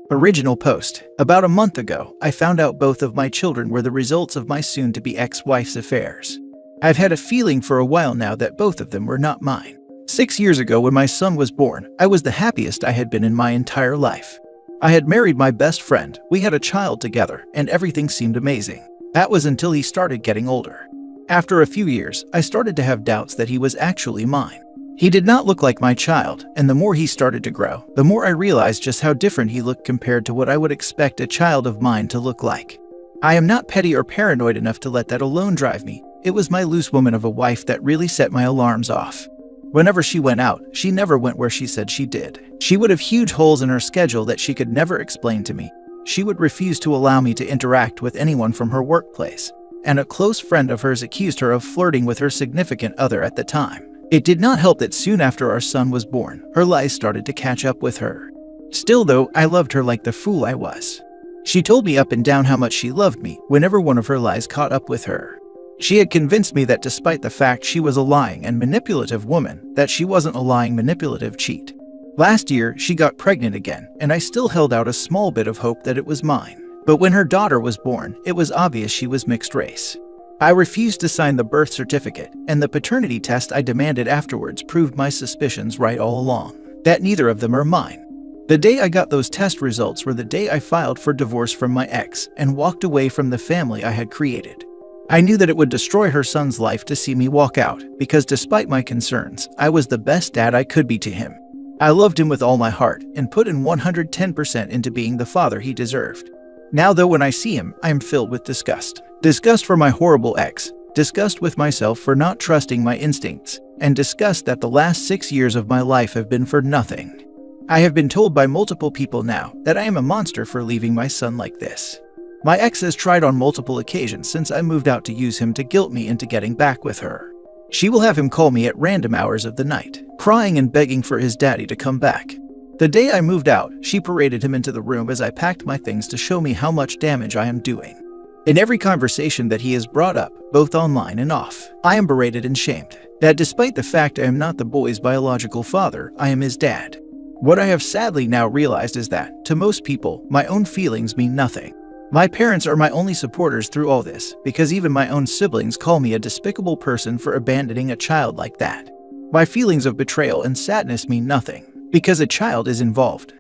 Original post. About a month ago, I found out both of my children were the results of my soon-to-be ex-wife's affairs. I've had a feeling for a while now that both of them were not mine. 6 years ago when my son was born, I was the happiest I had been in my entire life. I had married my best friend, we had a child together, and everything seemed amazing. That was until he started getting older. After a few years, I started to have doubts that he was actually mine. He did not look like my child, and the more he started to grow, the more I realized just how different he looked compared to what I would expect a child of mine to look like. I am not petty or paranoid enough to let that alone drive me. It was my loose woman of a wife that really set my alarms off. Whenever she went out, she never went where she said she did. She would have huge holes in her schedule that she could never explain to me. She would refuse to allow me to interact with anyone from her workplace. And a close friend of hers accused her of flirting with her significant other at the time. It did not help that soon after our son was born, her lies started to catch up with her. Still though, I loved her like the fool I was. She told me up and down how much she loved me whenever one of her lies caught up with her. She had convinced me that despite the fact she was a lying and manipulative woman, that she wasn't a lying, manipulative cheat. Last year, she got pregnant again, and I still held out a small bit of hope that it was mine. But when her daughter was born, it was obvious she was mixed race. I refused to sign the birth certificate, and the paternity test I demanded afterwards proved my suspicions right all along, that neither of them are mine. The day I got those test results were the day I filed for divorce from my ex and walked away from the family I had created. I knew that it would destroy her son's life to see me walk out, because despite my concerns, I was the best dad I could be to him. I loved him with all my heart and put in 110% into being the father he deserved. Now though, when I see him, I am filled with disgust. Disgust for my horrible ex, disgust with myself for not trusting my instincts, and disgust that the last 6 years of my life have been for nothing. I have been told by multiple people now that I am a monster for leaving my son like this. My ex has tried on multiple occasions since I moved out to use him to guilt me into getting back with her. She will have him call me at random hours of the night, crying and begging for his daddy to come back. The day I moved out, she paraded him into the room as I packed my things to show me how much damage I am doing. In every conversation that he has brought up, both online and off, I am berated and shamed, that despite the fact I am not the boy's biological father, I am his dad. What I have sadly now realized is that, to most people, my own feelings mean nothing. My parents are my only supporters through all this, because even my own siblings call me a despicable person for abandoning a child like that. My feelings of betrayal and sadness mean nothing, because a child is involved.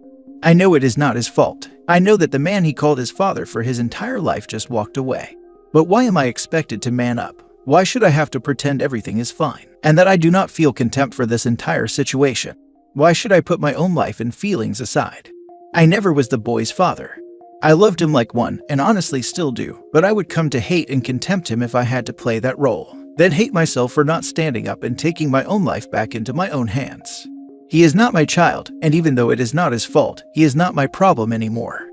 I know it is not his fault. I know that the man he called his father for his entire life just walked away. But why am I expected to man up? Why should I have to pretend everything is fine, and that I do not feel contempt for this entire situation? Why should I put my own life and feelings aside? I never was the boy's father. I loved him like one, and honestly still do, but I would come to hate and contempt him if I had to play that role. Then hate myself for not standing up and taking my own life back into my own hands. He is not my child, and even though it is not his fault, he is not my problem anymore.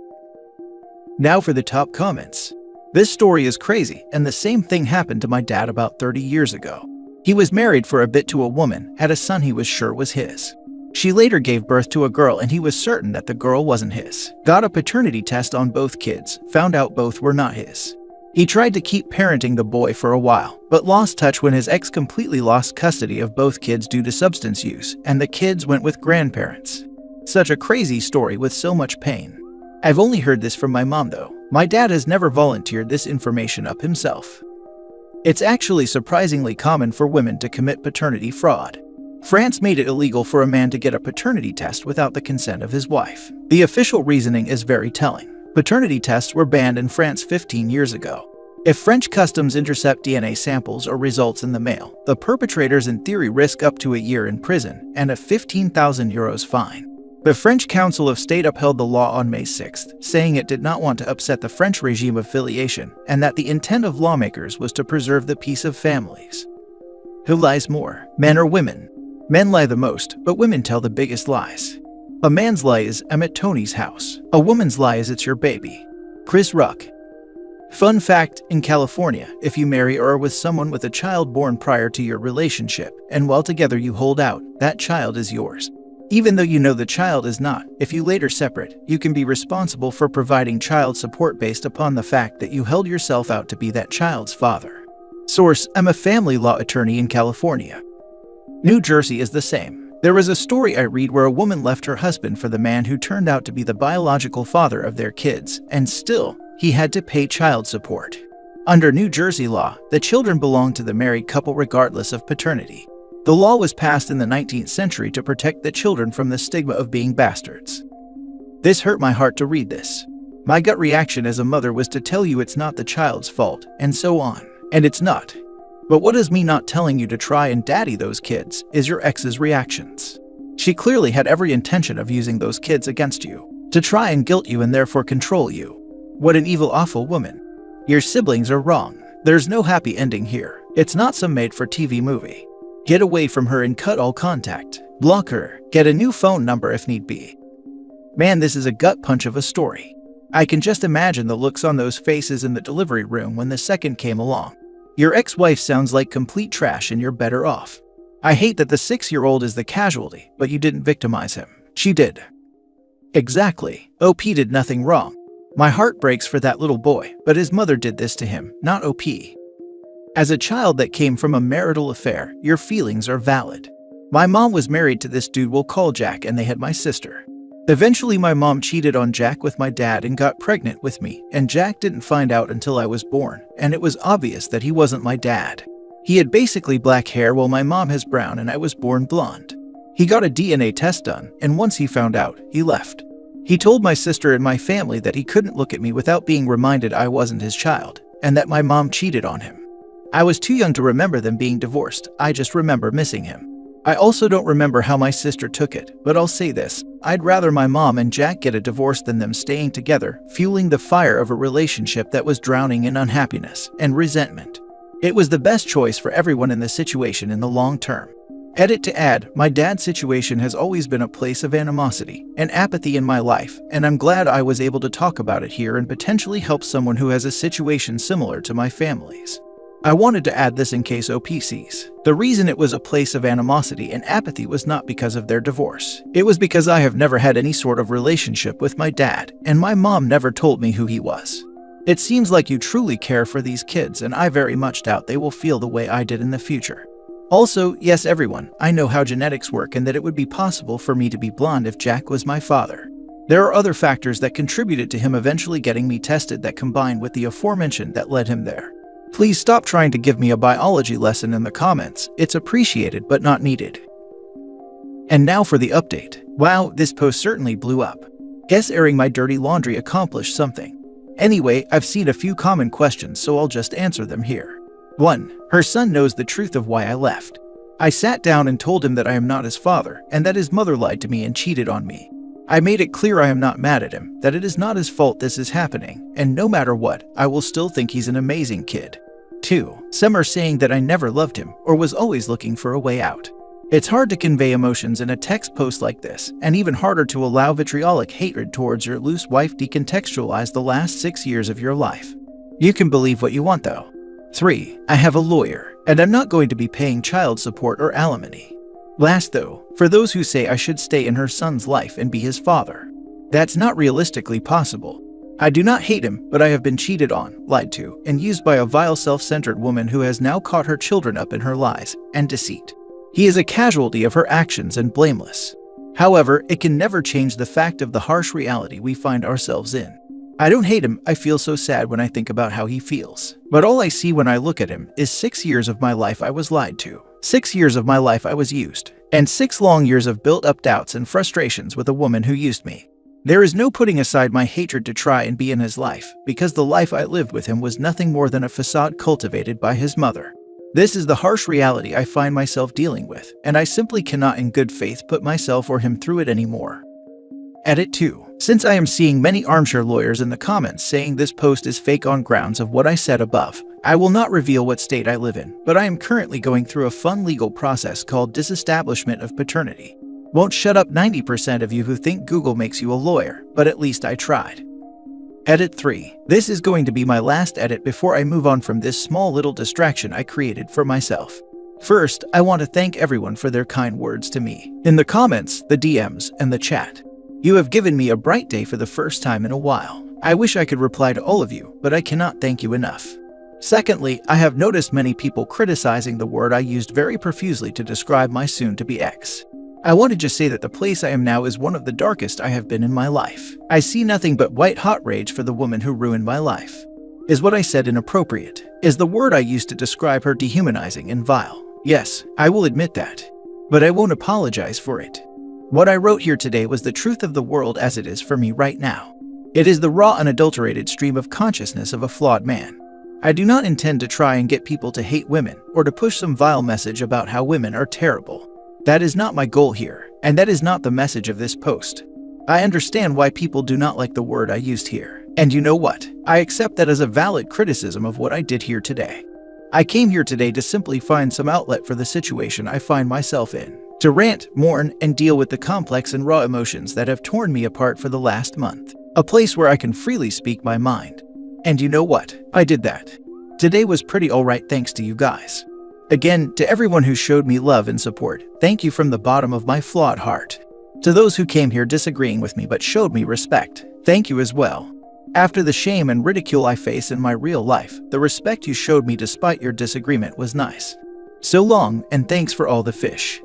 Now for the top comments. This story is crazy, and the same thing happened to my dad about 30 years ago. He was married for a bit to a woman, had a son he was sure was his. She later gave birth to a girl and he was certain that the girl wasn't his. Got a paternity test on both kids, found out both were not his. He tried to keep parenting the boy for a while, but lost touch when his ex completely lost custody of both kids due to substance use, and the kids went with grandparents. Such a crazy story with so much pain. I've only heard this from my mom though. My dad has never volunteered this information up himself. It's actually surprisingly common for women to commit paternity fraud. France made it illegal for a man to get a paternity test without the consent of his wife. The official reasoning is very telling. Paternity tests were banned in France 15 years ago. If French customs intercept DNA samples or results in the mail, the perpetrators in theory risk up to a year in prison and a €15,000 fine. The French Council of State upheld the law on May 6th, saying it did not want to upset the French regime of filiation and that the intent of lawmakers was to preserve the peace of families. Who lies more, men or women? Men lie the most, but women tell the biggest lies. A man's lie is, I'm at Tony's house. A woman's lie is, it's your baby. Chris Ruck. Fun fact, in California, if you marry or are with someone with a child born prior to your relationship, and while together you hold out, that child is yours. Even though you know the child is not, if you later separate, you can be responsible for providing child support based upon the fact that you held yourself out to be that child's father. Source, I'm a family law attorney in California. New Jersey is the same. There was a story I read where a woman left her husband for the man who turned out to be the biological father of their kids, and still, he had to pay child support. Under New Jersey law, the children belonged to the married couple regardless of paternity. The law was passed in the 19th century to protect the children from the stigma of being bastards. This hurt my heart to read this. My gut reaction as a mother was to tell you it's not the child's fault, and so on. And it's not. But what is me not telling you to try and daddy those kids is your ex's reactions. She clearly had every intention of using those kids against you, to try and guilt you and therefore control you. What an evil, awful woman. Your siblings are wrong. There's no happy ending here. It's not some made-for-TV movie. Get away from her and cut all contact. Block her. Get a new phone number if need be. Man, this is a gut punch of a story. I can just imagine the looks on those faces in the delivery room when the second came along. Your ex-wife sounds like complete trash and you're better off. I hate that the 6-year-old is the casualty, but you didn't victimize him. She did. Exactly. OP did nothing wrong. My heart breaks for that little boy, but his mother did this to him, not OP. As a child that came from a marital affair, your feelings are valid. My mom was married to this dude we'll call Jack, and they had my sister. Eventually my mom cheated on Jack with my dad and got pregnant with me, and Jack didn't find out until I was born, and it was obvious that he wasn't my dad. He had basically black hair while my mom has brown and I was born blonde. He got a DNA test done, and once he found out, he left. He told my sister and my family that he couldn't look at me without being reminded I wasn't his child, and that my mom cheated on him. I was too young to remember them being divorced, I just remember missing him. I also don't remember how my sister took it, but I'll say this, I'd rather my mom and Jack get a divorce than them staying together, fueling the fire of a relationship that was drowning in unhappiness and resentment. It was the best choice for everyone in the situation in the long term. Edit to add, my dad's situation has always been a place of animosity and apathy in my life, and I'm glad I was able to talk about it here and potentially help someone who has a situation similar to my family's. I wanted to add this in case OP sees. The reason it was a place of animosity and apathy was not because of their divorce. It was because I have never had any sort of relationship with my dad, and my mom never told me who he was. It seems like you truly care for these kids, and I very much doubt they will feel the way I did in the future. Also, yes everyone, I know how genetics work and that it would be possible for me to be blonde if Jack was my father. There are other factors that contributed to him eventually getting me tested that combined with the aforementioned that led him there. Please stop trying to give me a biology lesson in the comments, it's appreciated but not needed. And now for the update. Wow, this post certainly blew up. Guess airing my dirty laundry accomplished something. Anyway, I've seen a few common questions, so I'll just answer them here. 1. Her son knows the truth of why I left. I sat down and told him that I am not his father, and that his mother lied to me and cheated on me. I made it clear I am not mad at him, that it is not his fault this is happening, and no matter what, I will still think he's an amazing kid. 2. Some are saying that I never loved him, or was always looking for a way out. It's hard to convey emotions in a text post like this, and even harder to allow vitriolic hatred towards your loose wife decontextualize the last 6 years of your life. You can believe what you want though. 3. I have a lawyer, and I'm not going to be paying child support or alimony. Last though, for those who say I should stay in her son's life and be his father. That's not realistically possible. I do not hate him, but I have been cheated on, lied to, and used by a vile self-centered woman who has now caught her children up in her lies and deceit. He is a casualty of her actions and blameless. However, it can never change the fact of the harsh reality we find ourselves in. I don't hate him, I feel so sad when I think about how he feels. But all I see when I look at him is 6 years of my life I was lied to. 6 years of my life I was used. And 6 long years of built-up doubts and frustrations with a woman who used me. There is no putting aside my hatred to try and be in his life, because the life I lived with him was nothing more than a facade cultivated by his mother. This is the harsh reality I find myself dealing with, and I simply cannot in good faith put myself or him through it anymore. Edit 2. Since I am seeing many armchair lawyers in the comments saying this post is fake on grounds of what I said above, I will not reveal what state I live in, but I am currently going through a fun legal process called disestablishment of paternity. Won't shut up 90% of you who think Google makes you a lawyer, but at least I tried. Edit 3. This is going to be my last edit before I move on from this small little distraction I created for myself. First, I want to thank everyone for their kind words to me. In the comments, the DMs, and the chat. You have given me a bright day for the first time in a while. I wish I could reply to all of you, but I cannot thank you enough. Secondly, I have noticed many people criticizing the word I used very profusely to describe my soon-to-be ex. I want to just say that the place I am now is one of the darkest I have been in my life. I see nothing but white-hot rage for the woman who ruined my life. Is what I said inappropriate? Is the word I used to describe her dehumanizing and vile? Yes, I will admit that. But I won't apologize for it. What I wrote here today was the truth of the world as it is for me right now. It is the raw, unadulterated stream of consciousness of a flawed man. I do not intend to try and get people to hate women or to push some vile message about how women are terrible. That is not my goal here, and that is not the message of this post. I understand why people do not like the word I used here. And you know what? I accept that as a valid criticism of what I did here today. I came here today to simply find some outlet for the situation I find myself in. To rant, mourn, and deal with the complex and raw emotions that have torn me apart for the last month. A place where I can freely speak my mind. And you know what? I did that. Today was pretty alright thanks to you guys. Again, to everyone who showed me love and support, thank you from the bottom of my flawed heart. To those who came here disagreeing with me but showed me respect, thank you as well. After the shame and ridicule I face in my real life, the respect you showed me despite your disagreement was nice. So long, and thanks for all the fish.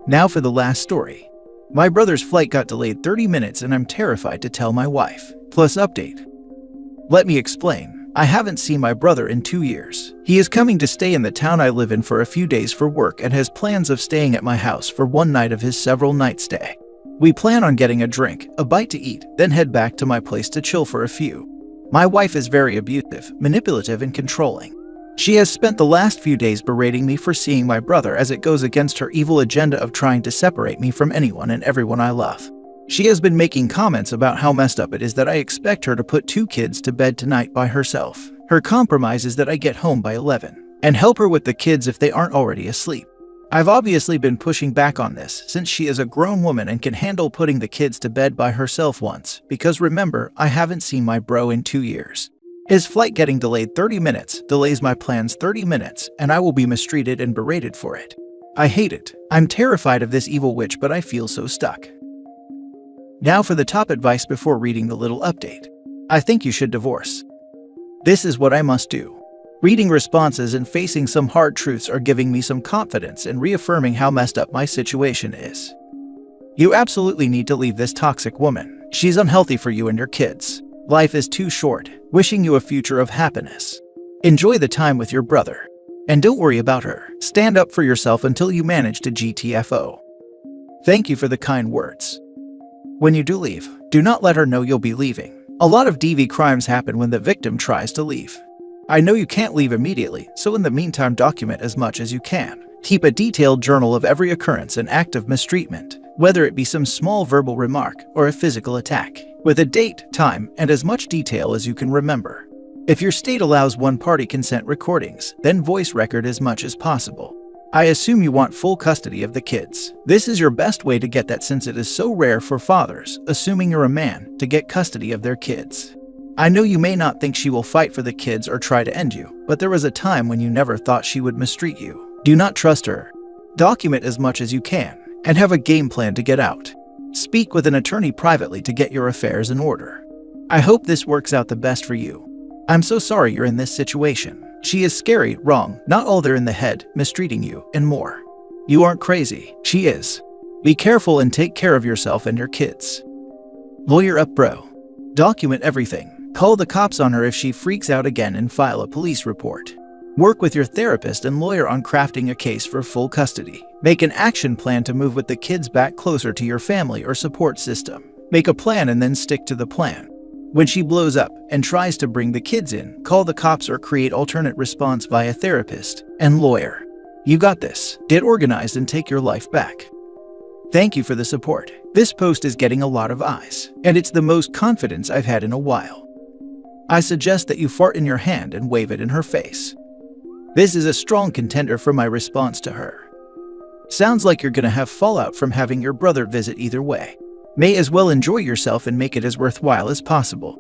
Now for the last story. My brother's flight got delayed 30 minutes and I'm terrified to tell my wife. Plus update. Let me explain. I haven't seen my brother in 2 years. He is coming to stay in the town I live in for a few days for work and has plans of staying at my house for one night of his several-night stay. We plan on getting a drink, a bite to eat, then head back to my place to chill for a few. My wife is very abusive, manipulative, and controlling. She has spent the last few days berating me for seeing my brother as it goes against her evil agenda of trying to separate me from anyone and everyone I love. She has been making comments about how messed up it is that I expect her to put 2 kids to bed tonight by herself. Her compromise is that I get home by 11 and help her with the kids if they aren't already asleep. I've obviously been pushing back on this since she is a grown woman and can handle putting the kids to bed by herself once, because remember, I haven't seen my bro in 2 years. His flight getting delayed 30 minutes delays my plans 30 minutes, and I will be mistreated and berated for it. I hate it. I'm terrified of this evil witch, but I feel so stuck. Now for the top advice before reading the little update. I think you should divorce. This is what I must do. Reading responses and facing some hard truths are giving me some confidence and reaffirming how messed up my situation is. You absolutely need to leave this toxic woman. She's unhealthy for you and your kids. Life is too short. Wishing you a future of happiness. Enjoy the time with your brother. And don't worry about her. Stand up for yourself until you manage to GTFO. Thank you for the kind words. When you do leave, do not let her know you'll be leaving. A lot of DV crimes happen when the victim tries to leave. I know you can't leave immediately, so in the meantime document as much as you can. Keep a detailed journal of every occurrence and act of mistreatment, whether it be some small verbal remark or a physical attack, with a date, time, and as much detail as you can remember. If your state allows one-party consent recordings, then voice record as much as possible. I assume you want full custody of the kids. This is your best way to get that since it is so rare for fathers, assuming you're a man, to get custody of their kids. I know you may not think she will fight for the kids or try to end you, but there was a time when you never thought she would mistreat you. Do not trust her. Document as much as you can, and have a game plan to get out. Speak with an attorney privately to get your affairs in order. I hope this works out the best for you. I'm so sorry you're in this situation. She is scary, wrong, not all there in the head, mistreating you, and more. You aren't crazy. She is. Be careful and take care of yourself and your kids. Lawyer up, bro. Document everything. Call the cops on her if she freaks out again and file a police report. Work with your therapist and lawyer on crafting a case for full custody. Make an action plan to move with the kids back closer to your family or support system. Make a plan and then stick to the plan. When she blows up and tries to bring the kids in, call the cops or create alternate response via therapist and lawyer. You got this. Get organized and take your life back. Thank you for the support. This post is getting a lot of eyes, and it's the most confidence I've had in a while. I suggest that you fart in your hand and wave it in her face. This is a strong contender for my response to her. Sounds like you're gonna have fallout from having your brother visit either way. May as well enjoy yourself and make it as worthwhile as possible.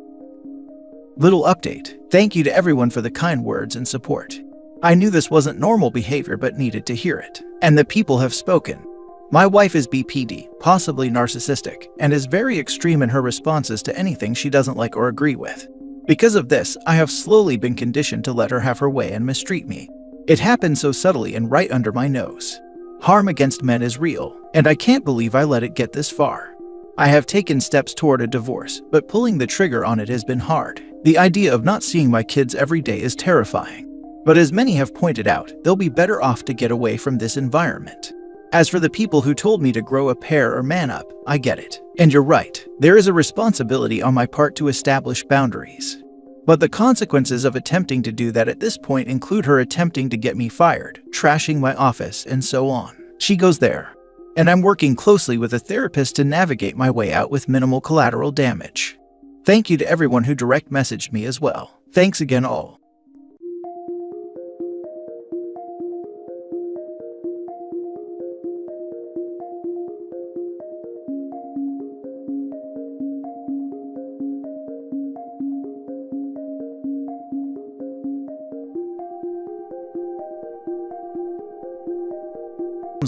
Little update. Thank you to everyone for the kind words and support. I knew this wasn't normal behavior but needed to hear it, and the people have spoken. My wife is BPD, possibly narcissistic, and is very extreme in her responses to anything she doesn't like or agree with. Because of this, I have slowly been conditioned to let her have her way and mistreat me. It happened so subtly and right under my nose. Harm against men is real, and I can't believe I let it get this far. I have taken steps toward a divorce, but pulling the trigger on it has been hard. The idea of not seeing my kids every day is terrifying. But as many have pointed out, they'll be better off to get away from this environment. As for the people who told me to grow a pair or man up, I get it. And you're right, there is a responsibility on my part to establish boundaries. But the consequences of attempting to do that at this point include her attempting to get me fired, trashing my office, and so on. She goes there. And I'm working closely with a therapist to navigate my way out with minimal collateral damage. Thank you to everyone who direct messaged me as well. Thanks again all.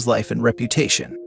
Life and reputation.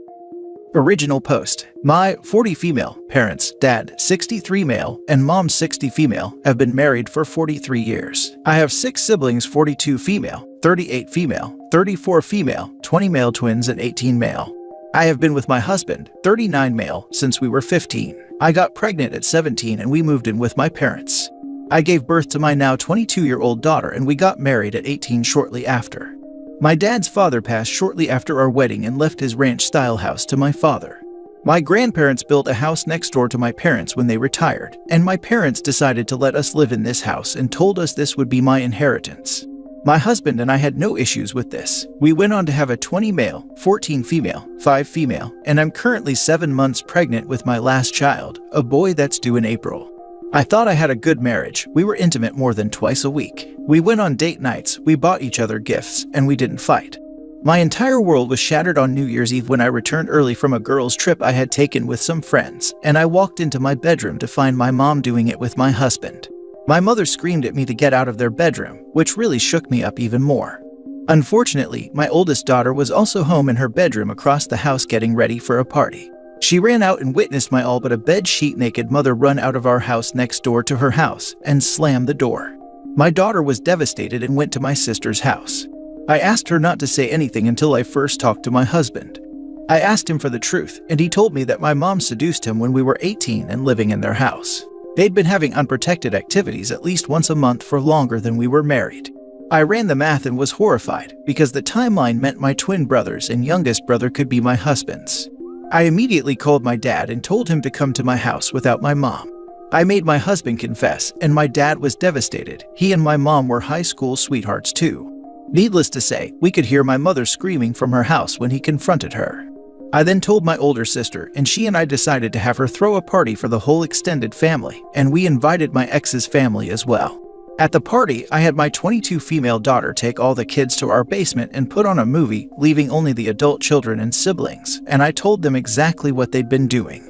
Original post. My 40 female parents, dad 63 male, and mom 60 female, have been married for 43 years. I have 6 siblings, 42 female, 38 female, 34 female, 20 male twins, and 18 male. I have been with my husband, 39 male, since we were 15. I got pregnant at 17 and we moved in with my parents. I gave birth to my now 22-year-old daughter and we got married at 18 shortly after. My dad's father passed shortly after our wedding and left his ranch-style house to my father. My grandparents built a house next door to my parents when they retired, and my parents decided to let us live in this house and told us this would be my inheritance. My husband and I had no issues with this. We went on to have a 20 male, 14 female, 5 female, and I'm currently 7 months pregnant with my last child, a boy that's due in April. I thought I had a good marriage. We were intimate more than twice a week. We went on date nights, we bought each other gifts, and we didn't fight. My entire world was shattered on New Year's Eve when I returned early from a girls' trip I had taken with some friends, and I walked into my bedroom to find my mom doing it with my husband. My mother screamed at me to get out of their bedroom, which really shook me up even more. Unfortunately, my oldest daughter was also home in her bedroom across the house getting ready for a party. She ran out and witnessed my all but a bed-sheet naked mother run out of our house next door to her house and slam the door. My daughter was devastated and went to my sister's house. I asked her not to say anything until I first talked to my husband. I asked him for the truth, and he told me that my mom seduced him when we were 18 and living in their house. They'd been having unprotected activities at least once a month for longer than we were married. I ran the math and was horrified, because the timeline meant my twin brothers and youngest brother could be my husband's. I immediately called my dad and told him to come to my house without my mom. I made my husband confess, and my dad was devastated. He and my mom were high school sweethearts too. Needless to say, we could hear my mother screaming from her house when he confronted her. I then told my older sister, and she and I decided to have her throw a party for the whole extended family, and we invited my ex's family as well. At the party, I had my 22 female daughter take all the kids to our basement and put on a movie, leaving only the adult children and siblings, and I told them exactly what they'd been doing.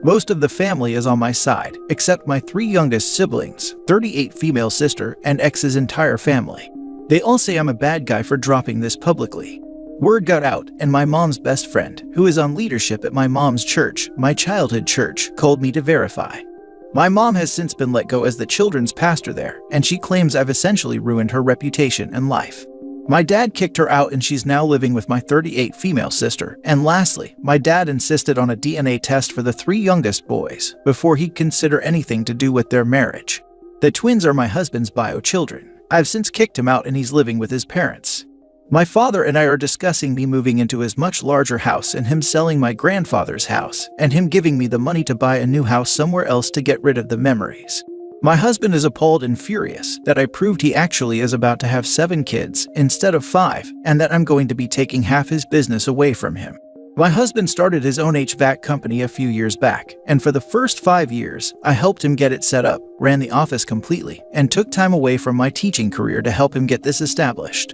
Most of the family is on my side, except my 3 youngest siblings, 38 female sister, and ex's entire family. They all say I'm a bad guy for dropping this publicly. Word got out, and my mom's best friend, who is on leadership at my mom's church, my childhood church, called me to verify. My mom has since been let go as the children's pastor there, and she claims I've essentially ruined her reputation and life. My dad kicked her out and she's now living with my 38 female sister. And lastly, my dad insisted on a DNA test for the 3 youngest boys before he'd consider anything to do with their marriage. The twins are my husband's bio children. I've since kicked him out and he's living with his parents. My father and I are discussing me moving into his much larger house and him selling my grandfather's house, and him giving me the money to buy a new house somewhere else to get rid of the memories. My husband is appalled and furious that I proved he actually is about to have 7 kids instead of 5, and that I'm going to be taking half his business away from him. My husband started his own HVAC company a few years back, and for the first 5 years, I helped him get it set up, ran the office completely, and took time away from my teaching career to help him get this established.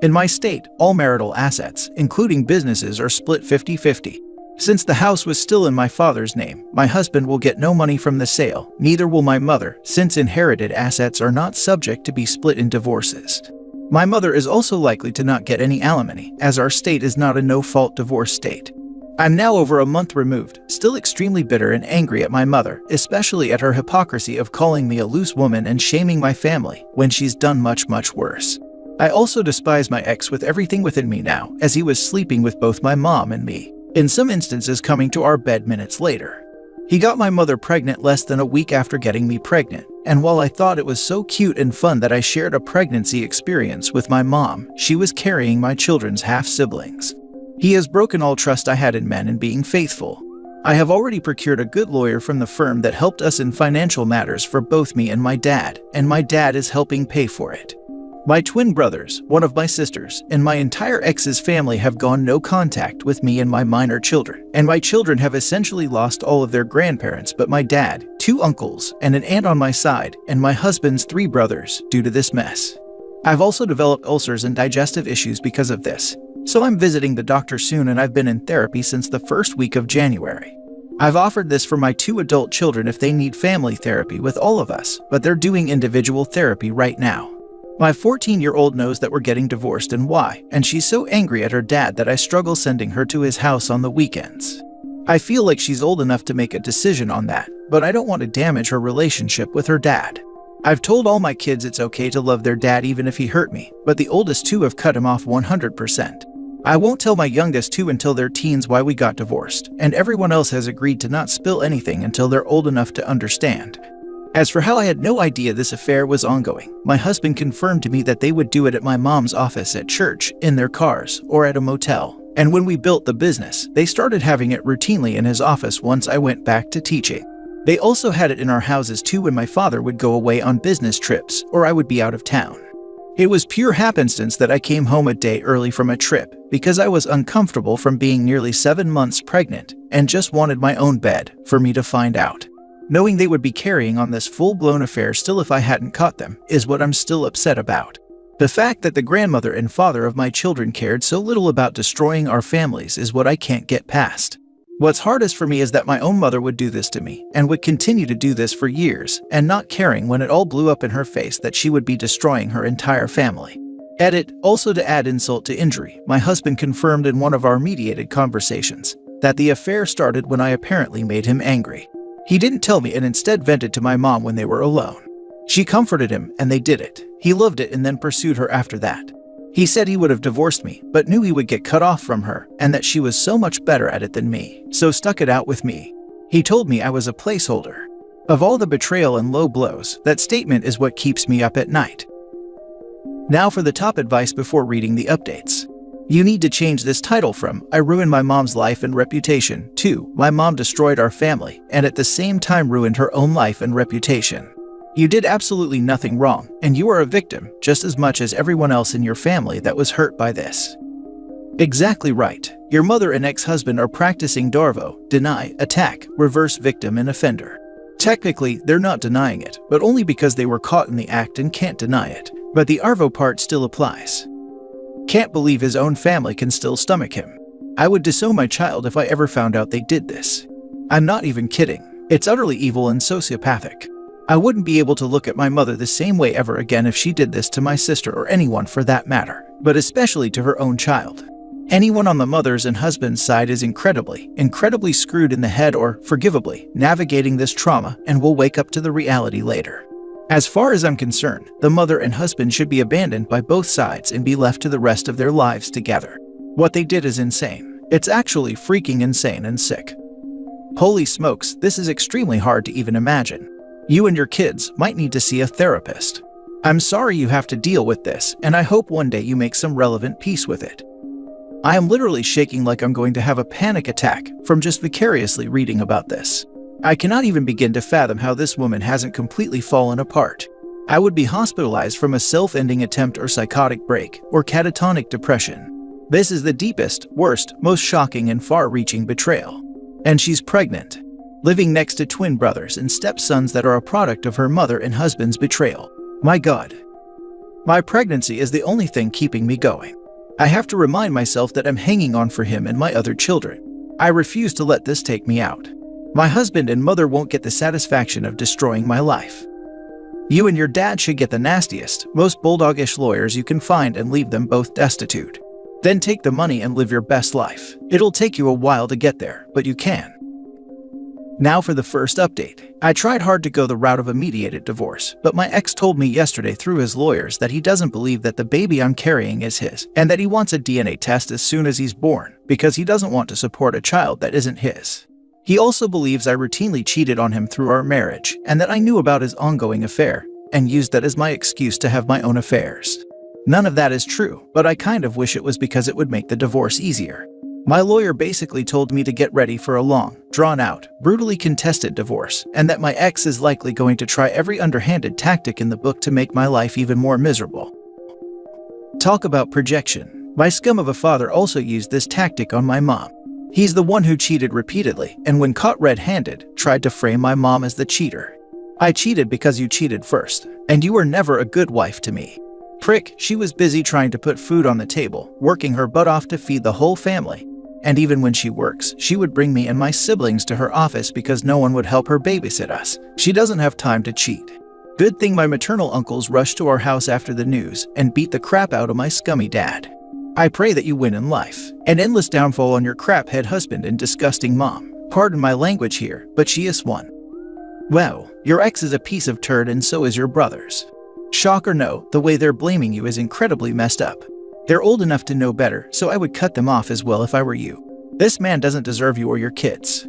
In my state, all marital assets, including businesses, are split 50-50. Since the house was still in my father's name, my husband will get no money from the sale, neither will my mother, since inherited assets are not subject to be split in divorces. My mother is also likely to not get any alimony, as our state is not a no-fault divorce state. I'm now over a month removed, still extremely bitter and angry at my mother, especially at her hypocrisy of calling me a loose woman and shaming my family when she's done much, much worse. I also despise my ex with everything within me now, as he was sleeping with both my mom and me, in some instances coming to our bed minutes later. He got my mother pregnant less than a week after getting me pregnant, and while I thought it was so cute and fun that I shared a pregnancy experience with my mom, she was carrying my children's half-siblings. He has broken all trust I had in men and being faithful. I have already procured a good lawyer from the firm that helped us in financial matters for both me and my dad is helping pay for it. My twin brothers, one of my sisters, and my entire ex's family have gone no contact with me and my minor children, and my children have essentially lost all of their grandparents but my dad, 2 uncles, and an aunt on my side, and my husband's 3 brothers due to this mess. I've also developed ulcers and digestive issues because of this, so I'm visiting the doctor soon and I've been in therapy since the first week of January. I've offered this for my 2 adult children if they need family therapy with all of us, but they're doing individual therapy right now. My 14-year-old knows that we're getting divorced and why, and she's so angry at her dad that I struggle sending her to his house on the weekends. I feel like she's old enough to make a decision on that, but I don't want to damage her relationship with her dad. I've told all my kids it's okay to love their dad even if he hurt me, but the oldest 2 have cut him off 100%. I won't tell my youngest 2 until they're teens why we got divorced, and everyone else has agreed to not spill anything until they're old enough to understand. As for how I had no idea this affair was ongoing, my husband confirmed to me that they would do it at my mom's office at church, in their cars, or at a motel. And when we built the business, they started having it routinely in his office once I went back to teaching. They also had it in our houses too when my father would go away on business trips, or I would be out of town. It was pure happenstance that I came home a day early from a trip, because I was uncomfortable from being nearly 7 months pregnant, and just wanted my own bed for me to find out. Knowing they would be carrying on this full-blown affair still if I hadn't caught them is what I'm still upset about. The fact that the grandmother and father of my children cared so little about destroying our families is what I can't get past. What's hardest for me is that my own mother would do this to me, and would continue to do this for years, and not caring when it all blew up in her face that she would be destroying her entire family. Edit, also to add insult to injury, my husband confirmed in one of our mediated conversations that the affair started when I apparently made him angry. He didn't tell me and instead vented to my mom when they were alone. She comforted him and they did it. He loved it and then pursued her after that. He said he would have divorced me, but knew he would get cut off from her and that she was so much better at it than me, so stuck it out with me. He told me I was a placeholder. Of all the betrayal and low blows, that statement is what keeps me up at night. Now for the top advice before reading the updates. You need to change this title from "I ruined my mom's life and reputation" to "My mom destroyed our family and at the same time ruined her own life and reputation." You did absolutely nothing wrong, and you are a victim just as much as everyone else in your family that was hurt by this. Exactly right. Your mother and ex-husband are practicing DARVO, deny, attack, reverse victim and offender. Technically, they're not denying it, but only because they were caught in the act and can't deny it. But the ARVO part still applies. Can't believe his own family can still stomach him. I would disown my child if I ever found out they did this. I'm not even kidding. It's utterly evil and sociopathic. I wouldn't be able to look at my mother the same way ever again if she did this to my sister or anyone for that matter, but especially to her own child. Anyone on the mother's and husband's side is incredibly screwed in the head or, forgivably, navigating this trauma and will wake up to the reality later. As far as I'm concerned, the mother and husband should be abandoned by both sides and be left to the rest of their lives together. What they did is insane. It's actually freaking insane and sick. Holy smokes, this is extremely hard to even imagine. You and your kids might need to see a therapist. I'm sorry you have to deal with this, and I hope one day you make some relevant peace with it. I am literally shaking like I'm going to have a panic attack from just vicariously reading about this. I cannot even begin to fathom how this woman hasn't completely fallen apart. I would be hospitalized from a self-ending attempt or psychotic break or catatonic depression. This is the deepest, worst, most shocking and far-reaching betrayal. And she's pregnant, living next to twin brothers and stepsons that are a product of her mother and husband's betrayal. My God. My pregnancy is the only thing keeping me going. I have to remind myself that I'm hanging on for him and my other children. I refuse to let this take me out. My husband and mother won't get the satisfaction of destroying my life. You and your dad should get the nastiest, most bulldogish lawyers you can find and leave them both destitute. Then take the money and live your best life. It'll take you a while to get there, but you can. Now for the first update. I tried hard to go the route of a mediated divorce, but my ex told me yesterday through his lawyers that he doesn't believe that the baby I'm carrying is his, and that he wants a DNA test as soon as he's born, because he doesn't want to support a child that isn't his. He also believes I routinely cheated on him through our marriage, and that I knew about his ongoing affair, and used that as my excuse to have my own affairs. None of that is true, but I kind of wish it was because it would make the divorce easier. My lawyer basically told me to get ready for a long, drawn-out, brutally contested divorce, and that my ex is likely going to try every underhanded tactic in the book to make my life even more miserable. Talk about projection. My scum of a father also used this tactic on my mom. He's the one who cheated repeatedly, and when caught red-handed, tried to frame my mom as the cheater. I cheated because you cheated first, and you were never a good wife to me. Prick, she was busy trying to put food on the table, working her butt off to feed the whole family. And even when she works, she would bring me and my siblings to her office because no one would help her babysit us. She doesn't have time to cheat. Good thing my maternal uncles rushed to our house after the news and beat the crap out of my scummy dad. I pray that you win in life. An endless downfall on your craphead husband and disgusting mom. Pardon my language here, but she is one. Wow, your ex is a piece of turd and so is your brothers. Shock or no, the way they're blaming you is incredibly messed up. They're old enough to know better, so I would cut them off as well if I were you. This man doesn't deserve you or your kids.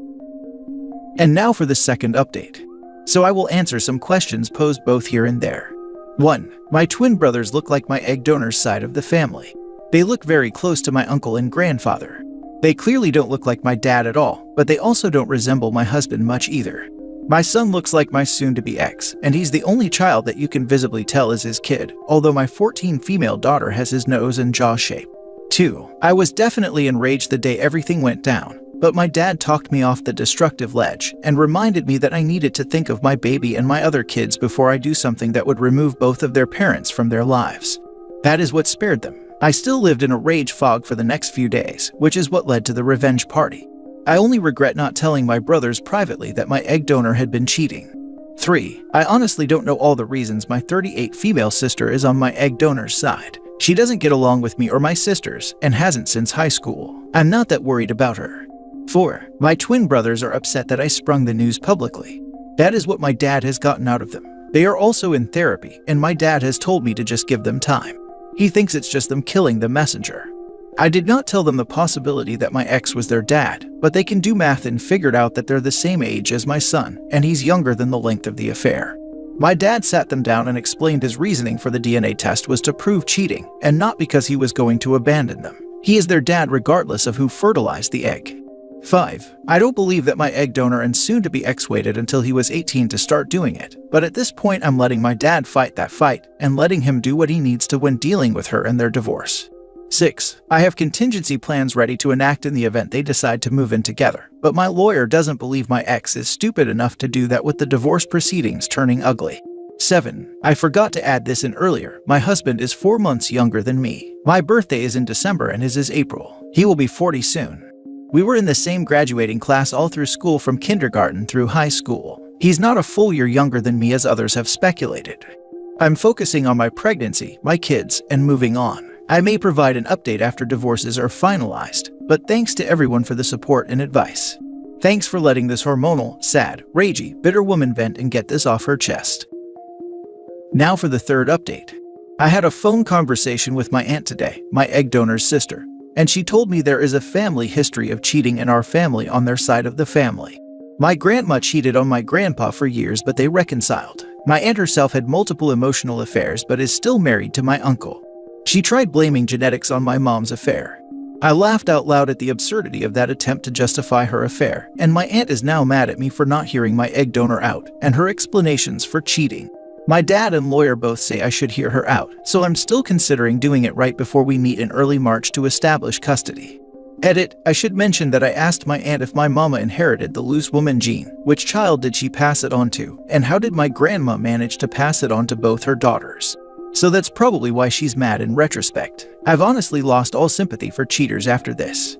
And now for the second update. So I will answer some questions posed both here and there. 1. My twin brothers look like my egg donor's side of the family. They look very close to my uncle and grandfather. They clearly don't look like my dad at all, but they also don't resemble my husband much either. My son looks like my soon-to-be ex, and he's the only child that you can visibly tell is his kid, although my 14 female daughter has his nose and jaw shape. 2. I was definitely enraged the day everything went down, but my dad talked me off the destructive ledge and reminded me that I needed to think of my baby and my other kids before I do something that would remove both of their parents from their lives. That is what spared them. I still lived in a rage fog for the next few days, which is what led to the revenge party. I only regret not telling my brothers privately that my egg donor had been cheating. 3. I honestly don't know all the reasons my 38 female sister is on my egg donor's side. She doesn't get along with me or my sisters, and hasn't since high school. I'm not that worried about her. 4. My twin brothers are upset that I sprung the news publicly. That is what my dad has gotten out of them. They are also in therapy, and my dad has told me to just give them time. He thinks it's just them killing the messenger. I did not tell them the possibility that my ex was their dad, but they can do math and figured out that they're the same age as my son, and he's younger than the length of the affair. My dad sat them down and explained his reasoning for the DNA test was to prove cheating, and not because he was going to abandon them. He is their dad regardless of who fertilized the egg. 5. I don't believe that my egg donor and soon-to-be ex waited until he was 18 to start doing it, but at this point I'm letting my dad fight that fight, and letting him do what he needs to when dealing with her and their divorce. 6. I have contingency plans ready to enact in the event they decide to move in together, but my lawyer doesn't believe my ex is stupid enough to do that with the divorce proceedings turning ugly. 7. I forgot to add this in earlier. My husband is 4 months younger than me. My birthday is in December and his is April. He will be 40 soon. We were in the same graduating class all through school from kindergarten through high school. He's not a full year younger than me as others have speculated. I'm focusing on my pregnancy, my kids, and moving on. I may provide an update after divorces are finalized, but thanks to everyone for the support and advice. Thanks for letting this hormonal, sad, ragey, bitter woman vent and get this off her chest. Now for the third update. I had a phone conversation with my aunt today, my egg donor's sister, and she told me there is a family history of cheating in our family on their side of the family. My grandma cheated on my grandpa for years, but they reconciled. My aunt herself had multiple emotional affairs but is still married to my uncle. She tried blaming genetics on my mom's affair. I laughed out loud at the absurdity of that attempt to justify her affair, and my aunt is now mad at me for not hearing my egg donor out and her explanations for cheating. My dad and lawyer both say I should hear her out, so I'm still considering doing it right before we meet in early March to establish custody. Edit, I should mention that I asked my aunt if my mama inherited the loose woman gene, which child did she pass it on to, and how did my grandma manage to pass it on to both her daughters. So that's probably why she's mad in retrospect. I've honestly lost all sympathy for cheaters after this.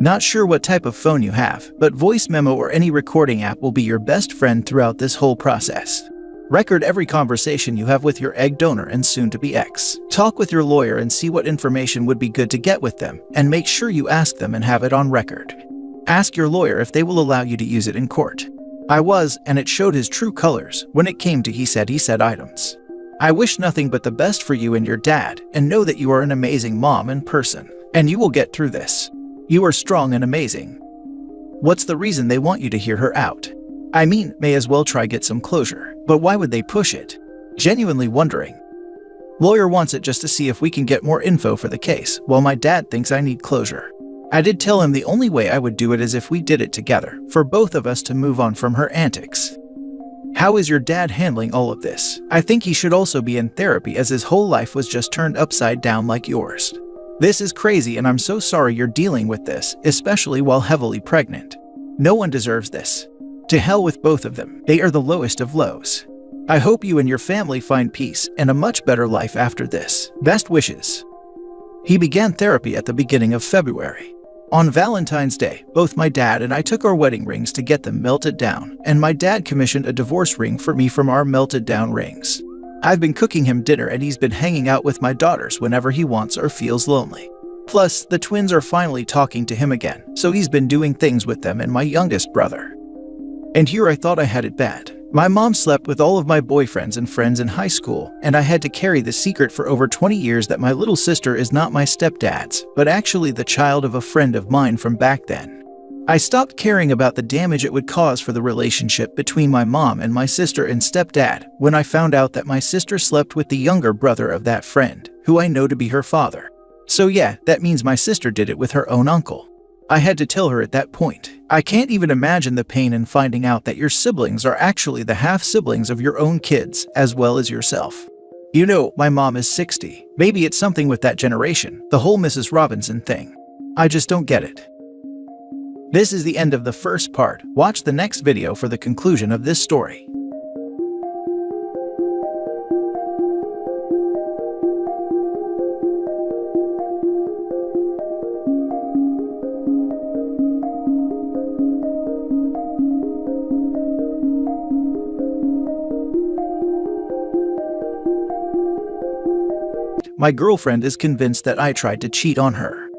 Not sure what type of phone you have, but voice memo or any recording app will be your best friend throughout this whole process. Record every conversation you have with your egg donor and soon-to-be ex. Talk with your lawyer and see what information would be good to get with them, and make sure you ask them and have it on record. Ask your lawyer if they will allow you to use it in court. I was, and it showed his true colors when it came to he said items. I wish nothing but the best for you and your dad, and know that you are an amazing mom and person, and you will get through this. You are strong and amazing. What's the reason they want you to hear her out? I mean, may as well try get some closure, but why would they push it? Genuinely wondering. Lawyer wants it just to see if we can get more info for the case, while my dad thinks I need closure. I did tell him the only way I would do it is if we did it together, for both of us to move on from her antics. How is your dad handling all of this? I think he should also be in therapy as his whole life was just turned upside down like yours. This is crazy and I'm so sorry you're dealing with this, especially while heavily pregnant. No one deserves this. To hell with both of them, they are the lowest of lows. I hope you and your family find peace and a much better life after this. Best wishes. He began therapy at the beginning of February. On Valentine's Day, both my dad and I took our wedding rings to get them melted down, and my dad commissioned a divorce ring for me from our melted down rings. I've been cooking him dinner and he's been hanging out with my daughters whenever he wants or feels lonely. Plus, the twins are finally talking to him again, so he's been doing things with them and my youngest brother. And here I thought I had it bad. My mom slept with all of my boyfriends and friends in high school, and I had to carry the secret for over 20 years that my little sister is not my stepdad's, but actually the child of a friend of mine from back then. I stopped caring about the damage it would cause for the relationship between my mom and my sister and stepdad when I found out that my sister slept with the younger brother of that friend, who I know to be her father. So yeah, that means my sister did it with her own uncle. I had to tell her at that point. I can't even imagine the pain in finding out that your siblings are actually the half-siblings of your own kids, as well as yourself. You know, my mom is 60. Maybe it's something with that generation, the whole Mrs. Robinson thing. I just don't get it. This is the end of the first part. Watch the next video for the conclusion of this story. My girlfriend is convinced that I tried to cheat on her.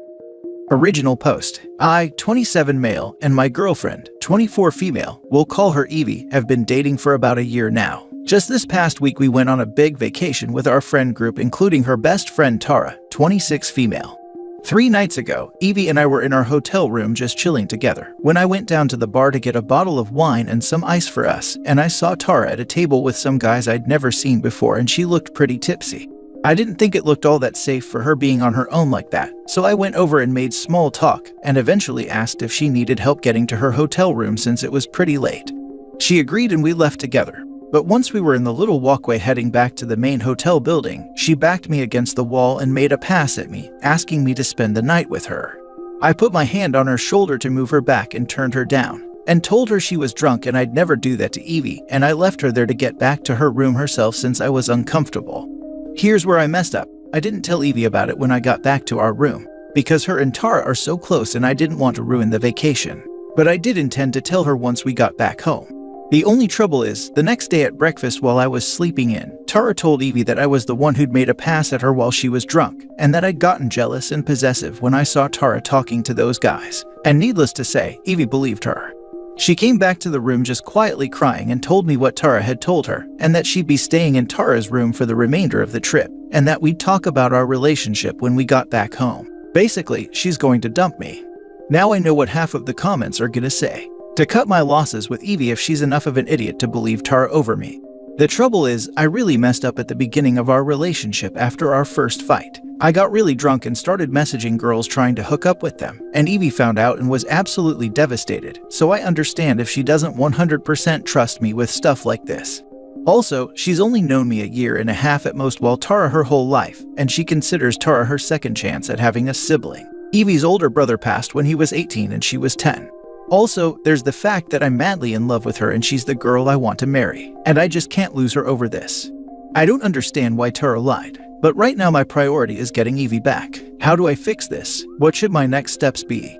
Original post. I, 27 male, and my girlfriend, 24 female, we'll call her Evie, have been dating for about a year now. Just this past week we went on a big vacation with our friend group including her best friend Tara, 26 female. 3 nights ago, Evie and I were in our hotel room just chilling together when I went down to the bar to get a bottle of wine and some ice for us, and I saw Tara at a table with some guys I'd never seen before and she looked pretty tipsy. I didn't think it looked all that safe for her being on her own like that, so I went over and made small talk and eventually asked if she needed help getting to her hotel room since it was pretty late. She agreed and we left together. But once we were in the little walkway heading back to the main hotel building, she backed me against the wall and made a pass at me, asking me to spend the night with her. I put my hand on her shoulder to move her back and turned her down, and told her she was drunk and I'd never do that to Evie, and I left her there to get back to her room herself since I was uncomfortable. Here's where I messed up. I didn't tell Evie about it when I got back to our room, because her and Tara are so close and I didn't want to ruin the vacation. But I did intend to tell her once we got back home. The only trouble is, the next day at breakfast while I was sleeping in, Tara told Evie that I was the one who'd made a pass at her while she was drunk, and that I'd gotten jealous and possessive when I saw Tara talking to those guys. And needless to say, Evie believed her. She came back to the room just quietly crying and told me what Tara had told her, and that she'd be staying in Tara's room for the remainder of the trip, and that we'd talk about our relationship when we got back home. Basically, she's going to dump me. Now I know what half of the comments are gonna say. To cut my losses with Evie if she's enough of an idiot to believe Tara over me. The trouble is, I really messed up at the beginning of our relationship after our first fight. I got really drunk and started messaging girls trying to hook up with them, and Evie found out and was absolutely devastated, so I understand if she doesn't 100% trust me with stuff like this. Also, she's only known me a year and a half at most while Tara her whole life, and she considers Tara her second chance at having a sibling. Evie's older brother passed when he was 18 and she was 10. Also, there's the fact that I'm madly in love with her and she's the girl I want to marry, and I just can't lose her over this. I don't understand why Tara lied, but right now my priority is getting Evie back. How do I fix this? What should my next steps be?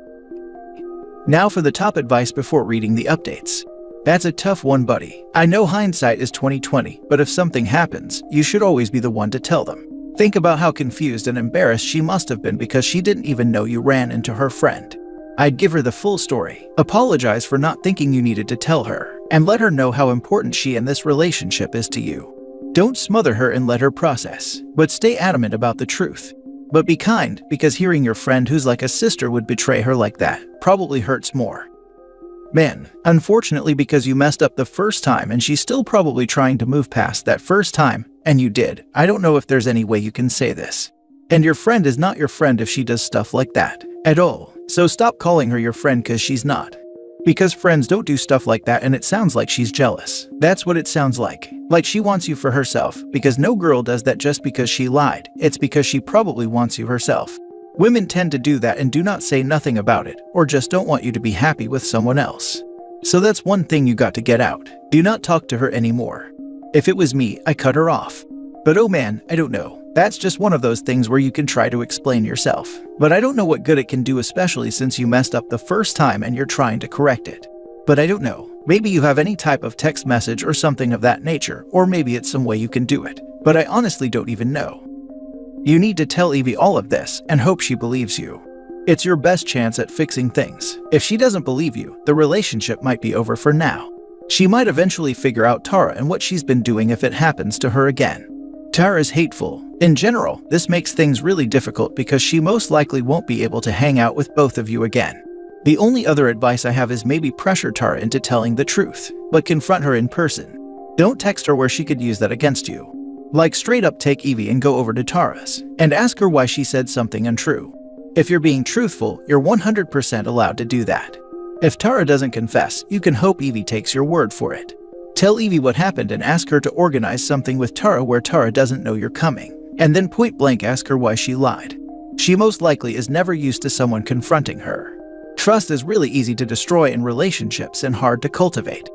Now for the top advice before reading the updates. That's a tough one, buddy. I know hindsight is 20/20, but if something happens, you should always be the one to tell them. Think about how confused and embarrassed she must have been because she didn't even know you ran into her friend. I'd give her the full story, apologize for not thinking you needed to tell her, and let her know how important she and this relationship is to you. Don't smother her and let her process, but stay adamant about the truth. But be kind, because hearing your friend who's like a sister would betray her like that probably hurts more. Man, unfortunately, because you messed up the first time and she's still probably trying to move past that first time, and you did, I don't know if there's any way you can say this. And your friend is not your friend if she does stuff like that at all. So stop calling her your friend, because she's not. Because friends don't do stuff like that, and it sounds like she's jealous. That's what it sounds like. Like she wants you for herself, because no girl does that just because she lied. It's because she probably wants you herself. Women tend to do that and do not say nothing about it, or just don't want you to be happy with someone else. So that's one thing you got to get out. Do not talk to her anymore. If it was me, I cut her off. But oh man, I don't know. That's just one of those things where you can try to explain yourself. But I don't know what good it can do, especially since you messed up the first time and you're trying to correct it. But I don't know. Maybe you have any type of text message or something of that nature, or maybe it's some way you can do it. But I honestly don't even know. You need to tell Evie all of this and hope she believes you. It's your best chance at fixing things. If she doesn't believe you, the relationship might be over for now. She might eventually figure out Tara and what she's been doing if it happens to her again. Tara is hateful. In general, this makes things really difficult because she most likely won't be able to hang out with both of you again. The only other advice I have is maybe pressure Tara into telling the truth, but confront her in person. Don't text her where she could use that against you. Like straight up take Evie and go over to Tara's and ask her why she said something untrue. If you're being truthful, you're 100% allowed to do that. If Tara doesn't confess, you can hope Evie takes your word for it. Tell Evie what happened and ask her to organize something with Tara where Tara doesn't know you're coming, and then point blank ask her why she lied. She most likely is never used to someone confronting her. Trust is really easy to destroy in relationships and hard to cultivate.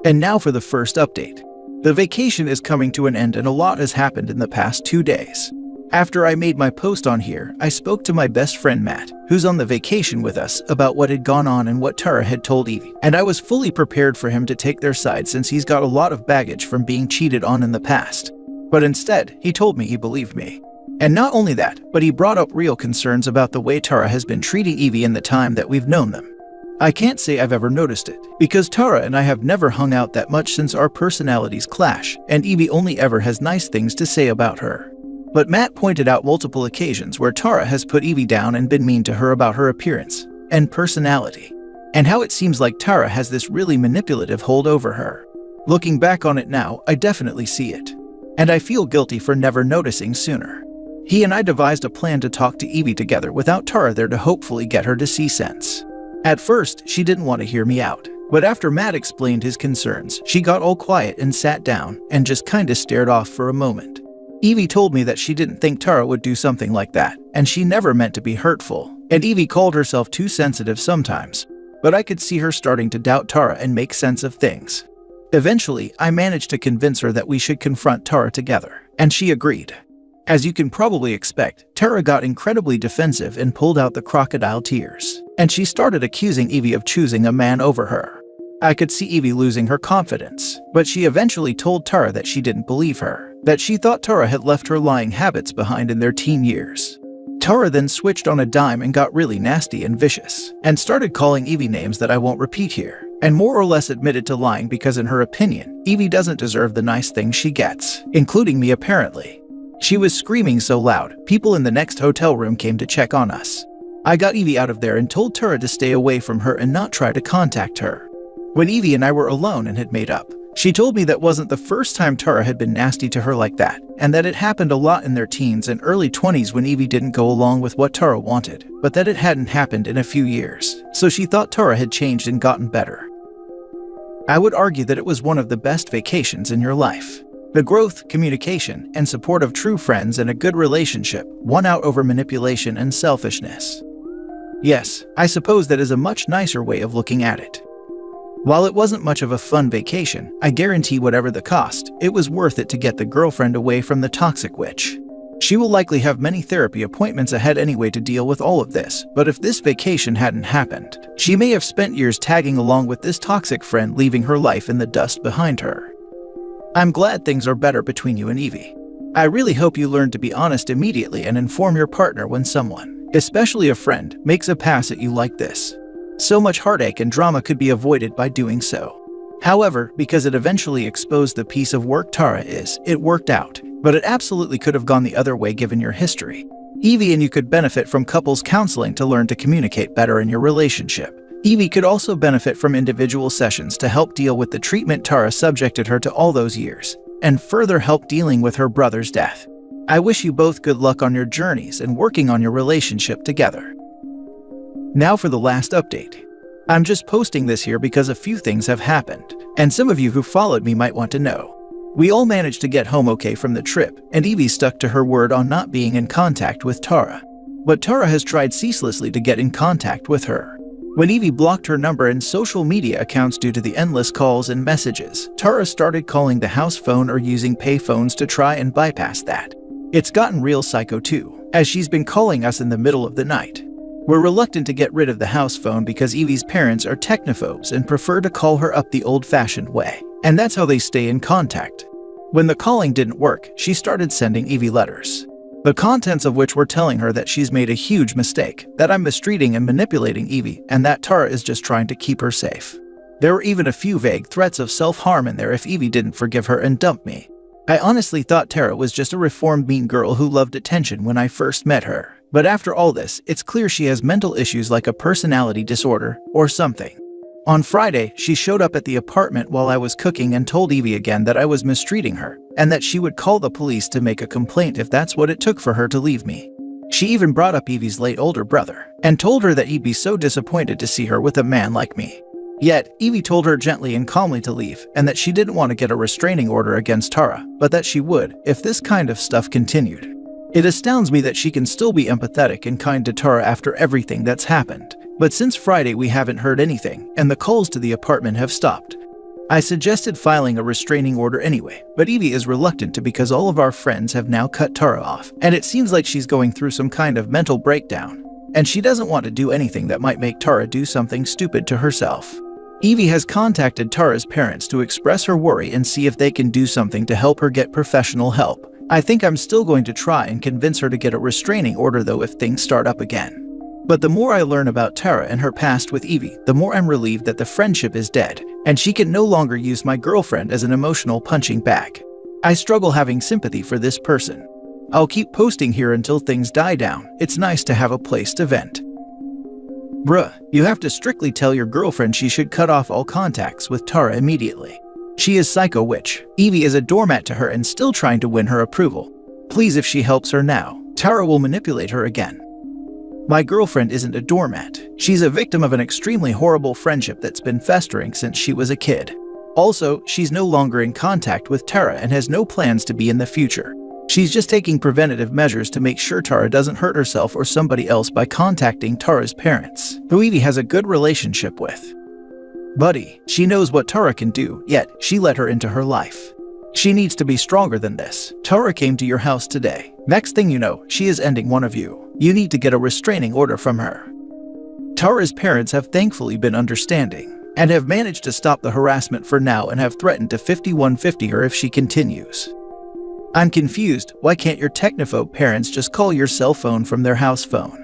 And now for the first update. The vacation is coming to an end and a lot has happened in the past 2 days. After I made my post on here, I spoke to my best friend Matt, who's on the vacation with us, about what had gone on and what Tara had told Evie, and I was fully prepared for him to take their side since he's got a lot of baggage from being cheated on in the past. But instead, he told me he believed me. And not only that, but he brought up real concerns about the way Tara has been treating Evie in the time that we've known them. I can't say I've ever noticed it, because Tara and I have never hung out that much since our personalities clash, and Evie only ever has nice things to say about her. But Matt pointed out multiple occasions where Tara has put Evie down and been mean to her about her appearance and personality, and how it seems like Tara has this really manipulative hold over her. Looking back on it now, I definitely see it, and I feel guilty for never noticing sooner. He and I devised a plan to talk to Evie together without Tara there to hopefully get her to see sense. At first, she didn't want to hear me out, but after Matt explained his concerns, she got all quiet and sat down and just kinda stared off for a moment. Evie told me that she didn't think Tara would do something like that, and she never meant to be hurtful, and Evie called herself too sensitive sometimes, but I could see her starting to doubt Tara and make sense of things. Eventually, I managed to convince her that we should confront Tara together, and she agreed. As you can probably expect, Tara got incredibly defensive and pulled out the crocodile tears, and she started accusing Evie of choosing a man over her. I could see Evie losing her confidence, but she eventually told Tara that she didn't believe her, that she thought Tara had left her lying habits behind in their teen years. Tara then switched on a dime and got really nasty and vicious, and started calling Evie names that I won't repeat here, and more or less admitted to lying because in her opinion, Evie doesn't deserve the nice things she gets, including me apparently. She was screaming so loud, people in the next hotel room came to check on us. I got Evie out of there and told Tara to stay away from her and not try to contact her. When Evie and I were alone and had made up, she told me that wasn't the first time Tara had been nasty to her like that, and that it happened a lot in their teens and early 20s when Evie didn't go along with what Tara wanted, but that it hadn't happened in a few years, so she thought Tara had changed and gotten better. I would argue that it was one of the best vacations in your life. The growth, communication, and support of true friends and a good relationship won out over manipulation and selfishness. Yes, I suppose that is a much nicer way of looking at it. While it wasn't much of a fun vacation, I guarantee whatever the cost, it was worth it to get the girlfriend away from the toxic witch. She will likely have many therapy appointments ahead anyway to deal with all of this, but if this vacation hadn't happened, she may have spent years tagging along with this toxic friend, leaving her life in the dust behind her. I'm glad things are better between you and Evie. I really hope you learn to be honest immediately and inform your partner when someone especially a friend, makes a pass at you like this. So much heartache and drama could be avoided by doing so. However, because it eventually exposed the piece of work Tara is, it worked out, but it absolutely could have gone the other way given your history. Evie and you could benefit from couples counseling to learn to communicate better in your relationship. Evie could also benefit from individual sessions to help deal with the treatment Tara subjected her to all those years, and further help dealing with her brother's death. I wish you both good luck on your journeys and working on your relationship together. Now for the last update. I'm just posting this here because a few things have happened, and some of you who followed me might want to know. We all managed to get home okay from the trip, and Evie stuck to her word on not being in contact with Tara. But Tara has tried ceaselessly to get in contact with her. When Evie blocked her number and social media accounts due to the endless calls and messages, Tara started calling the house phone or using pay phones to try and bypass that. It's gotten real psycho too, as she's been calling us in the middle of the night. We're reluctant to get rid of the house phone because Evie's parents are technophobes and prefer to call her up the old-fashioned way, and that's how they stay in contact. When the calling didn't work, she started sending Evie letters, the contents of which were telling her that she's made a huge mistake, that I'm mistreating and manipulating Evie, and that Tara is just trying to keep her safe. There were even a few vague threats of self-harm in there if Evie didn't forgive her and dump me. I honestly thought Tara was just a reformed mean girl who loved attention when I first met her. But after all this, it's clear she has mental issues like a personality disorder or something. On Friday, she showed up at the apartment while I was cooking and told Evie again that I was mistreating her, and that she would call the police to make a complaint if that's what it took for her to leave me. She even brought up Evie's late older brother, and told her that he'd be so disappointed to see her with a man like me. Yet, Evie told her gently and calmly to leave, and that she didn't want to get a restraining order against Tara, but that she would, if this kind of stuff continued. It astounds me that she can still be empathetic and kind to Tara after everything that's happened. But since Friday we haven't heard anything, and the calls to the apartment have stopped. I suggested filing a restraining order anyway, but Evie is reluctant to because all of our friends have now cut Tara off, and it seems like she's going through some kind of mental breakdown, and she doesn't want to do anything that might make Tara do something stupid to herself. Evie has contacted Tara's parents to express her worry and see if they can do something to help her get professional help. I think I'm still going to try and convince her to get a restraining order though if things start up again. But the more I learn about Tara and her past with Evie, the more I'm relieved that the friendship is dead, and she can no longer use my girlfriend as an emotional punching bag. I struggle having sympathy for this person. I'll keep posting here until things die down. It's nice to have a place to vent. Bruh, you have to strictly tell your girlfriend she should cut off all contacts with Tara immediately. She is psycho witch. Evie is a doormat to her and still trying to win her approval. Please, if she helps her now, Tara will manipulate her again. My girlfriend isn't a doormat. She's a victim of an extremely horrible friendship that's been festering since she was a kid. Also, she's no longer in contact with Tara and has no plans to be in the future. She's just taking preventative measures to make sure Tara doesn't hurt herself or somebody else by contacting Tara's parents, who Evie has a good relationship with. Buddy, she knows what Tara can do, yet she let her into her life. She needs to be stronger than this. Tara came to your house today. Next thing you know, she is ending one of you. You need to get a restraining order from her. Tara's parents have thankfully been understanding, and have managed to stop the harassment for now and have threatened to 5150 her if she continues. I'm confused, why can't your technophobe parents just call your cell phone from their house phone?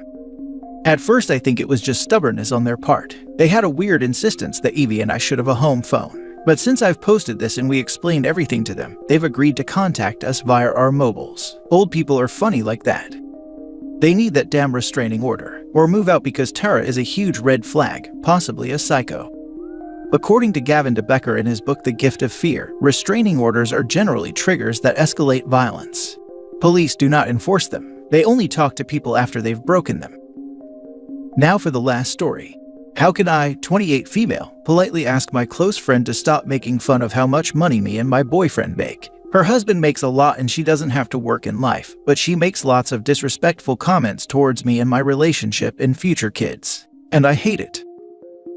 At first I think it was just stubbornness on their part. They had a weird insistence that Evie and I should have a home phone. But since I've posted this and we explained everything to them, they've agreed to contact us via our mobiles. Old people are funny like that. They need that damn restraining order, or move out because Tara is a huge red flag, possibly a psycho. According to Gavin de Becker in his book The Gift of Fear, restraining orders are generally triggers that escalate violence. Police do not enforce them. They only talk to people after they've broken them. Now for the last story. How can I, 28 female, politely ask my close friend to stop making fun of how much money me and my boyfriend make? Her husband makes a lot and she doesn't have to work in life, but she makes lots of disrespectful comments towards me and my relationship and future kids. And I hate it.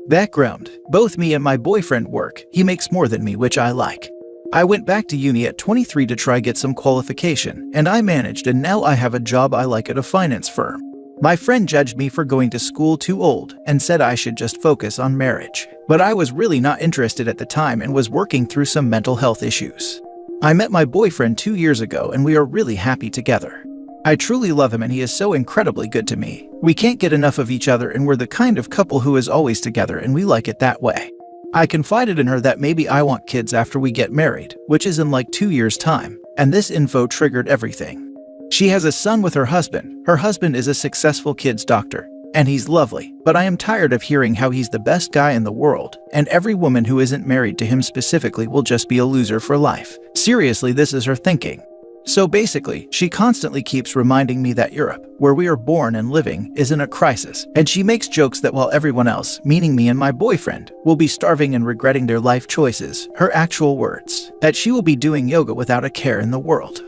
Background: both me and my boyfriend work. He makes more than me, which I like. I went back to uni at 23 to try get some qualification, and I managed, and now I have a job I like at a finance firm. My friend judged me for going to school too old and said I should just focus on marriage. But I was really not interested at the time and was working through some mental health issues. I met my boyfriend 2 years ago and we are really happy together. I truly love him and he is so incredibly good to me. We can't get enough of each other and we're the kind of couple who is always together and we like it that way. I confided in her that maybe I want kids after we get married, which is in like 2 years' time, and this info triggered everything. She has a son with her husband. Her husband is a successful kids doctor, and he's lovely, but I am tired of hearing how he's the best guy in the world, and every woman who isn't married to him specifically will just be a loser for life. Seriously, this is her thinking. So basically, she constantly keeps reminding me that Europe, where we are born and living, is in a crisis, and she makes jokes that while everyone else, meaning me and my boyfriend, will be starving and regretting their life choices, her actual words, that she will be doing yoga without a care in the world.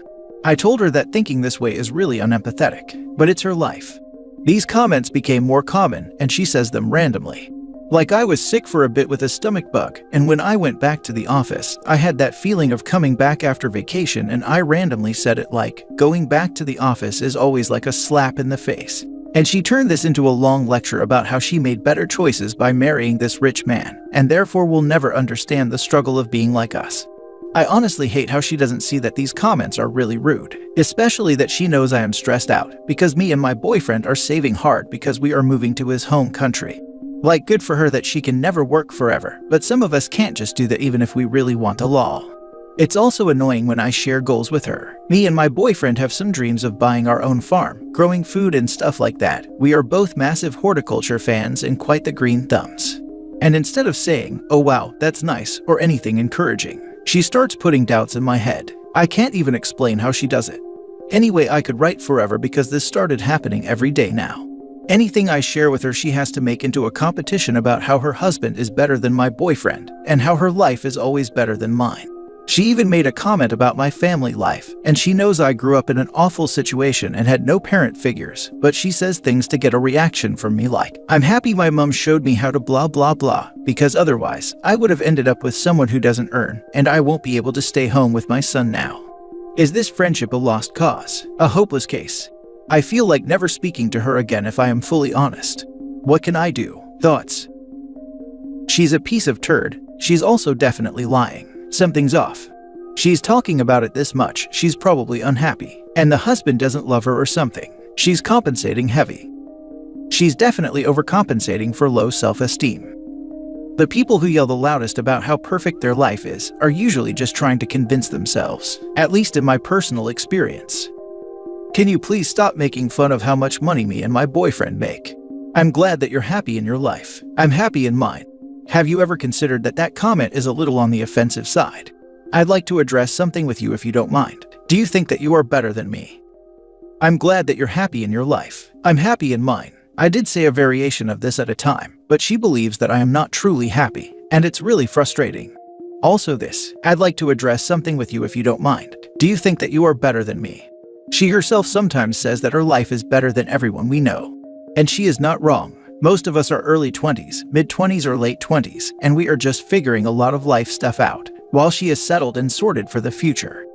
I told her that thinking this way is really unempathetic, but it's her life. These comments became more common, and she says them randomly. Like I was sick for a bit with a stomach bug, and when I went back to the office, I had that feeling of coming back after vacation and I randomly said it like, going back to the office is always like a slap in the face. And she turned this into a long lecture about how she made better choices by marrying this rich man, and therefore will never understand the struggle of being like us. I honestly hate how she doesn't see that these comments are really rude, especially that she knows I am stressed out because me and my boyfriend are saving hard because we are moving to his home country. Like, good for her that she can never work forever, but some of us can't just do that even if we really want a law. It's also annoying when I share goals with her. Me and my boyfriend have some dreams of buying our own farm, growing food and stuff like that. We are both massive horticulture fans and quite the green thumbs. And instead of saying, "Oh wow, that's nice," or anything encouraging, she starts putting doubts in my head. I can't even explain how she does it. Anyway, I could write forever because this started happening every day now. Anything I share with her, she has to make into a competition about how her husband is better than my boyfriend, and how her life is always better than mine. She even made a comment about my family life, and she knows I grew up in an awful situation and had no parent figures, but she says things to get a reaction from me like, "I'm happy my mom showed me how to blah blah blah, because otherwise, I would have ended up with someone who doesn't earn, and I won't be able to stay home with my son now." Is this friendship a lost cause? A hopeless case? I feel like never speaking to her again if I am fully honest. What can I do? Thoughts? She's a piece of turd. She's also definitely lying. Something's off. She's talking about it this much, she's probably unhappy. And the husband doesn't love her or something. She's compensating heavy. She's definitely overcompensating for low self-esteem. The people who yell the loudest about how perfect their life is are usually just trying to convince themselves, at least in my personal experience. Can you please stop making fun of how much money me and my boyfriend make? I'm glad that you're happy in your life. I'm happy in mine. Have you ever considered that that comment is a little on the offensive side? I'd like to address something with you if you don't mind. Do you think that you are better than me? I'm glad that you're happy in your life. I'm happy in mine. I did say a variation of this at a time, but she believes that I am not truly happy, and it's really frustrating. Also this, I'd like to address something with you if you don't mind. Do you think that you are better than me? She herself sometimes says that her life is better than everyone we know. And she is not wrong. Most of us are early 20s, mid-20s or late 20s, and we are just figuring a lot of life stuff out, while she is settled and sorted for the future.